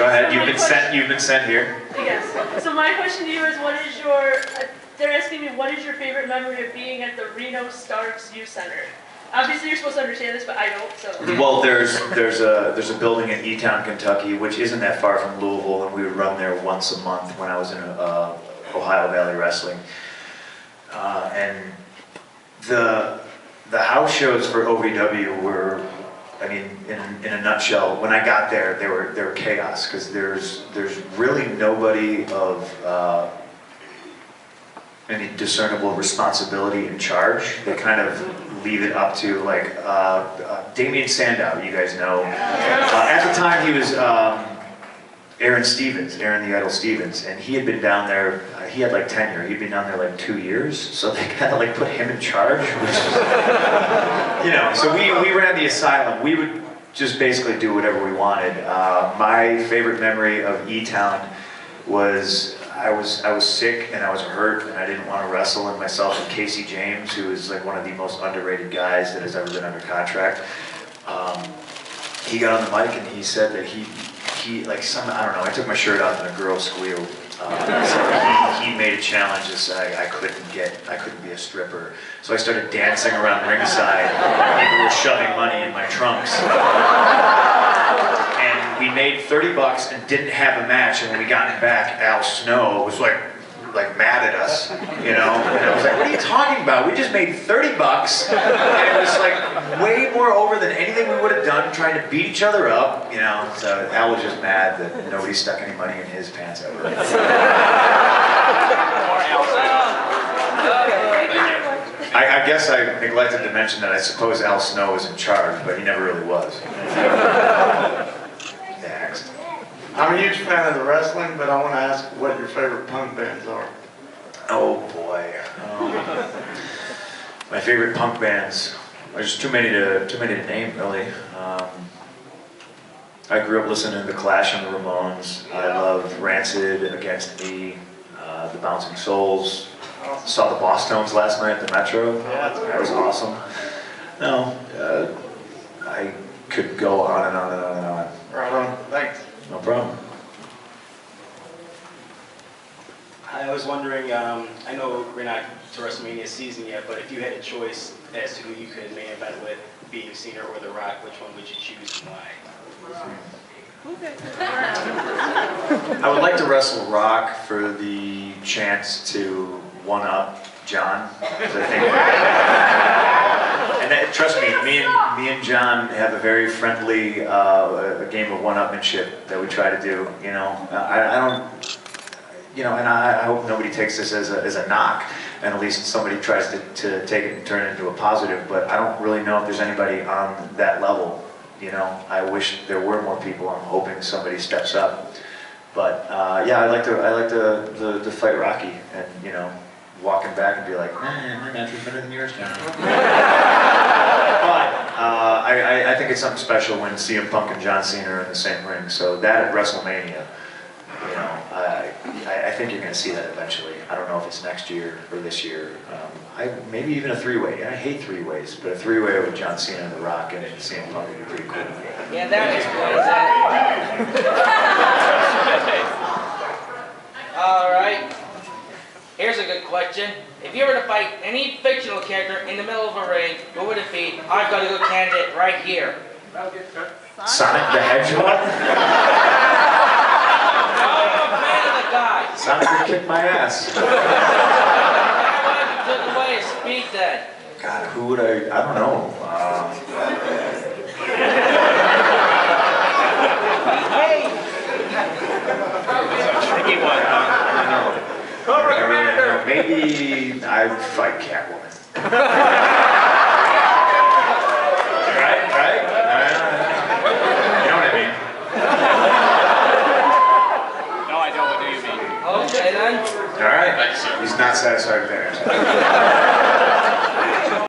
Go ahead. You've been sent here. Yes. So my question to you is, what is your? They're asking me, what is your favorite memory of being at the Reno Starks Youth Center? Obviously, you're supposed to understand this, but I don't. So. Well, there's a building in E-Town, Kentucky, which isn't that far from Louisville, and we would run there once a month when I was in Ohio Valley Wrestling. And the house shows for OVW were, I mean, in a nutshell, when I got there, they were chaos, because there's really nobody of any discernible responsibility in charge. They kind of leave it up to, like, Damian Sandow, you guys know. At the time, he was Aaron the Idol Stevens, and he had been down there, he had like tenure, he'd been down there like 2 years, so they kind of like put him in charge, which is, you know, so we ran the asylum. We would just basically do whatever we wanted. My favorite memory of E-Town was, I was sick and I was hurt and I didn't want to wrestle, and myself and Casey James, who is like one of the most underrated guys that has ever been under contract, he got on the mic and he said that he like I don't know, I took my shirt off and a girl squealed. So he made a challenge that said I couldn't be a stripper. So I started dancing around ringside. People were shoving money in my trunks. And we made $30 and didn't have a match, and when we got back, Al Snow was like mad at us, you know? And I was like, what are you talking about? We just made $30, and it was like way more over than anything we would have done trying to beat each other up, you know? So Al was just mad that nobody stuck any money in his pants ever. I guess I neglected to mention that I suppose Al Snow was in charge, but he never really was. Next. I'm a huge fan of the wrestling, but I want to ask what your favorite punk bands are. Oh boy. My favorite punk bands. There's too many to name, really. I grew up listening to The Clash and the Ramones. I love Rancid, Against Me, The Bouncing Souls. Saw the Boss Tones last night at the Metro. That was awesome. No, I could go on and on and on and on. Right on. Thanks. No problem. I was wondering, I know we're not to Wrestlemania season yet, but if you had a choice as to who you could main event with, being Cena or The Rock, which one would you choose and why? I would like to wrestle Rock for the chance to one-up John. And trust me, me and John have a very friendly a game of one-upmanship that we try to do. You know, I don't, you know, and I hope nobody takes this as a knock, and at least somebody tries to take it and turn it into a positive. But I don't really know if there's anybody on that level. You know, I wish there were more people. I'm hoping somebody steps up. But yeah, I like to fight Rocky, and you know, walking back and be like, my match was better than yours, John. But I think it's something special when CM Punk and John Cena are in the same ring. So that at Wrestlemania, you know, I think you're going to see that eventually. I don't know if it's next year or this year. Maybe even a three-way. I hate three-ways, but a three-way with John Cena and The Rock and CM Punk would be pretty cool. Yeah, that explains that. All right. Here's a good question. If you were to fight any fictional character in the middle of a ring, who would it be? I've got a good candidate right here. Sonic the Hedgehog? Sonic would kick my ass. Took away his speed then. God, who would I don't know. Tricky one, huh? Cobra Commander! Maybe I'd fight Catwoman. Right? You know what I mean? No, I don't. What do you mean? Okay, then. All right. He's not satisfied with that answer.